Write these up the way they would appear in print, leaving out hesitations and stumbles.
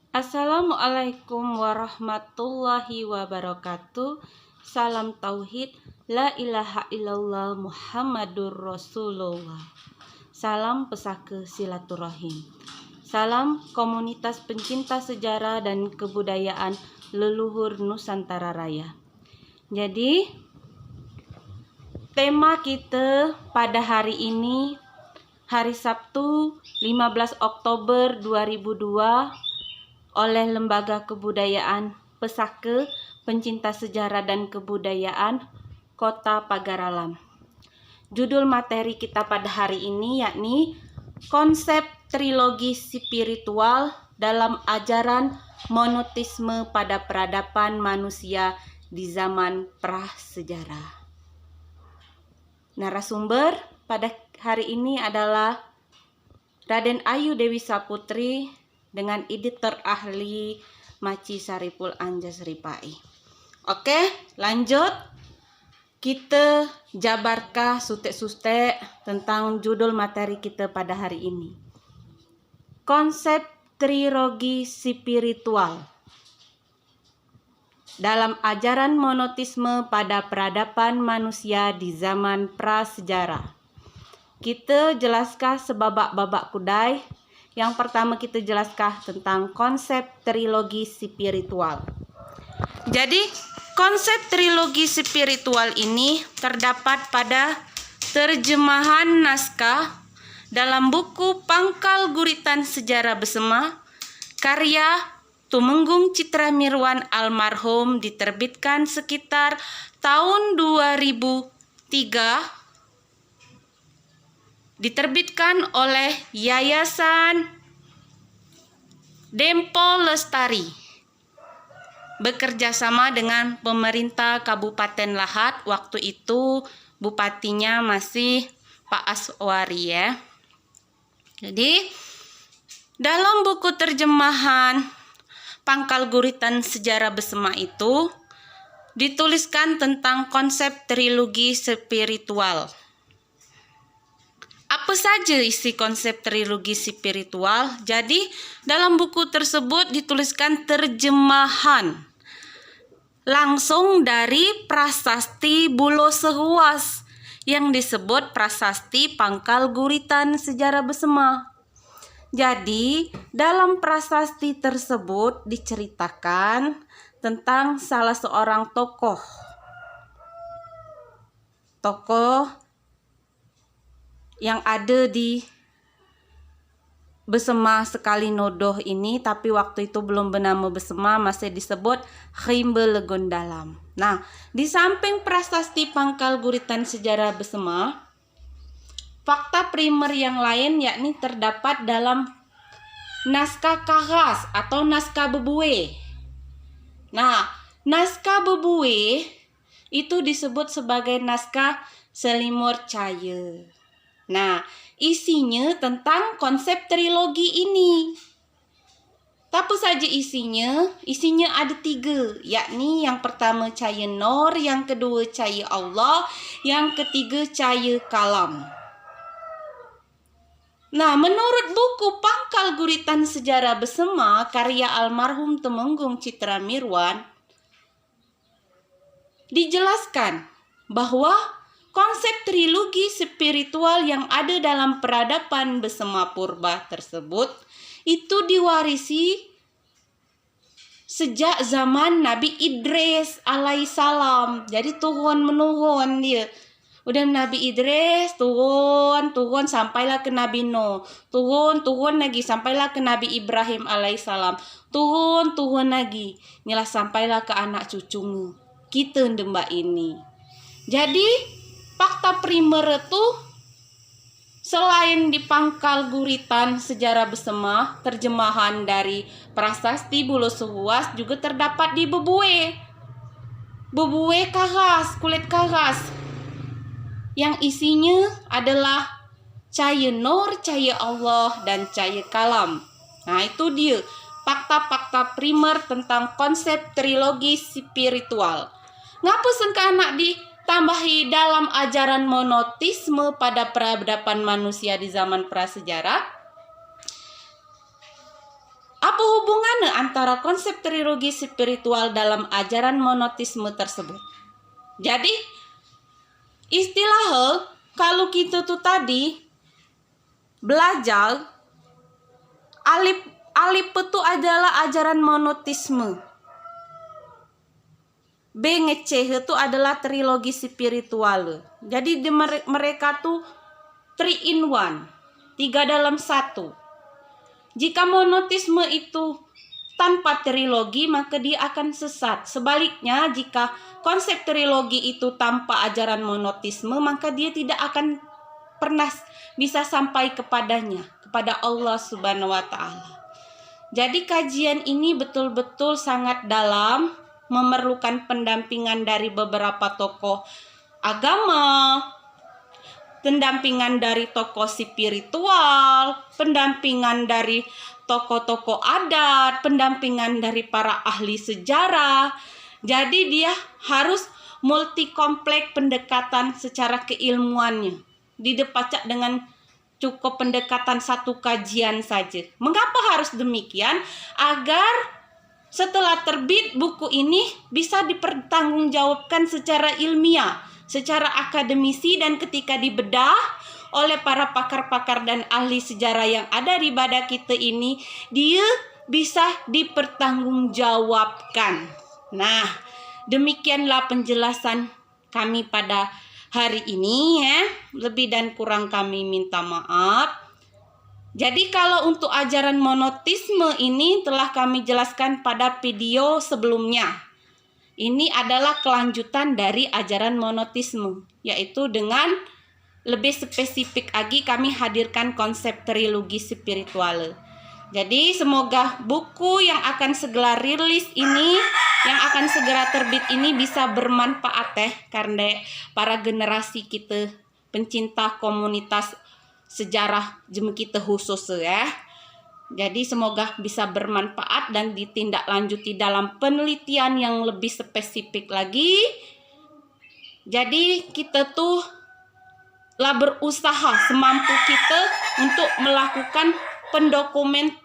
Assalamualaikum warahmatullahi wabarakatuh. Salam tauhid, la ilaha illallah Muhammadur Rasulullah. Salam pesaka silaturahim. Salam komunitas pencinta sejarah dan kebudayaan leluhur Nusantara Raya. Jadi, tema kita pada hari ini, hari Sabtu 15 Oktober 2002, oleh Lembaga Kebudayaan Pesaka Pencinta Sejarah dan Kebudayaan Kota Pagar Alam. Judul materi kita pada hari ini yakni konsep trilogi spiritual dalam ajaran monoteisme pada peradaban manusia di zaman prasejarah. Narasumber pada hari ini adalah Raden Ayu Dewi Saputri dengan editor ahli Maci Saripul Anjasripai. Oke, lanjut. Kita jabarkah sutek-sutek tentang judul materi kita pada hari ini. Konsep trilogi spiritual dalam ajaran monoteisme pada peradaban manusia di zaman prasejarah. Kita jelaskan sebabak-babak kudai. Yang pertama kita jelaskan tentang konsep trilogi spiritual. Jadi, konsep trilogi spiritual ini terdapat pada terjemahan naskah dalam buku Pangkal Guritan Sejarah Besema, karya Tumenggung Citra Mirwan almarhum, diterbitkan sekitar tahun 2003. Diterbitkan oleh Yayasan Dempo Lestari bekerja sama dengan pemerintah Kabupaten Lahat. Waktu itu bupatinya masih Pak Aswari ya. Jadi dalam buku terjemahan Pangkal Guritan Sejarah Besema itu dituliskan tentang konsep trilogi spiritual. Apa saja isi konsep trilogi spiritual? Jadi, dalam buku tersebut dituliskan terjemahan langsung dari prasasti Bulo Sehuas yang disebut Prasasti Pangkal Guritan Sejarah Besema. Jadi, dalam prasasti tersebut diceritakan tentang salah seorang tokoh yang ada di Besema Sekali Nodoh ini, tapi waktu itu belum bernama Besema, masih disebut Khimbe Legondalam. Nah, di samping prasasti Pangkal Guritan Sejarah Besema, fakta primer yang lain yakni terdapat dalam naskah Kahas atau naskah Bebue. Nah, naskah Bebue itu disebut sebagai naskah Selimur Caya. Nah, isinya tentang konsep trilogi ini. Apa saja isinya? Isinya ada 3, yakni yang pertama Caya Nur, yang kedua Caya Allah, yang ketiga Caya Kalam. Nah, menurut buku Pangkal Guritan Sejarah Besema, karya almarhum Tumenggung Citra Mirwan, dijelaskan bahwa konsep trilogi spiritual yang ada dalam peradaban Besema Purba tersebut itu diwarisi sejak zaman Nabi Idris alaihissalam. Jadi turun menurun dia. Udah Nabi Idris turun sampailah ke Nabi Nuh. Turun lagi sampailah ke Nabi Ibrahim alaihissalam. Turun lagi. Inilah sampailah ke anak cucumu. Kita ndembak ini. Jadi fakta primer itu selain di Pangkal Guritan Sejarah Besema, terjemahan dari prasasti Bulo Sehuas juga terdapat di Bebue. Bebue Kahas, kulit Kahas. Yang isinya adalah Caya Nur, Caya Allah, dan Caya Kalam. Nah, itu dia fakta-fakta primer tentang konsep trilogi spiritual. Ngapa sengka anak ditambahi dalam ajaran monoteisme pada peradaban manusia di zaman prasejarah? Apa Apa hubungannya antara konsep trilogi spiritual dalam ajaran monotisme tersebut? Jadi, istilah kalau kita tuh tadi belajar alif itu adalah ajaran monotisme. B ngeceh itu adalah trilogi spiritual. Jadi mereka tuh 3 in 1, 3 dalam 1. Jika monotisme itu tanpa trilogi, maka dia akan sesat. Sebaliknya, jika konsep trilogi itu tanpa ajaran monotisme, maka dia tidak akan pernah bisa sampai kepadanya, kepada Allah Subhanahu wa Ta'ala. Jadi kajian ini betul-betul sangat dalam, memerlukan pendampingan dari beberapa tokoh agama, pendampingan dari tokoh spiritual, pendampingan dari tokoh-tokoh adat, pendampingan dari para ahli sejarah. Jadi dia harus multi kompleks pendekatan secara keilmuannya. Didepacak dengan cukup pendekatan satu kajian saja. Mengapa harus demikian? Agar setelah terbit buku ini bisa dipertanggungjawabkan secara ilmiah, secara akademisi, dan ketika dibedah oleh para pakar-pakar dan ahli sejarah yang ada di badak kita ini, dia bisa dipertanggungjawabkan. Nah, demikianlah penjelasan kami pada hari ini ya. Lebih dan kurang kami minta maaf. Jadi kalau untuk ajaran monotisme ini telah kami jelaskan pada video sebelumnya. Ini adalah kelanjutan dari ajaran monotisme, yaitu dengan lebih spesifik lagi kami hadirkan konsep trilogi spiritual. Jadi semoga buku yang akan segera rilis ini, yang akan segera terbit ini bisa bermanfaat karena para generasi kita pencinta komunitas sejarah jem kita khusus ya. Jadi semoga bisa bermanfaat dan ditindaklanjuti dalam penelitian yang lebih spesifik lagi. Jadi kita tuh lah berusaha semampu kita untuk melakukan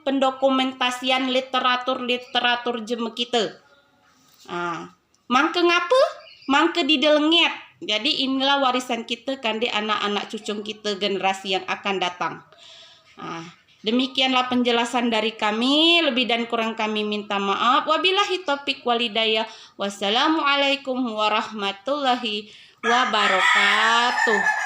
pendokumentasian literatur jem kita. Mangke ngapa? Mangke didelengit. Jadi inilah warisan kita kan di anak-anak cucu kita generasi yang akan datang. Demikianlah penjelasan dari kami. Lebih dan kurang kami minta maaf. Wabillahi taufiq walhidayah. Wassalamualaikum warahmatullahi wabarakatuh.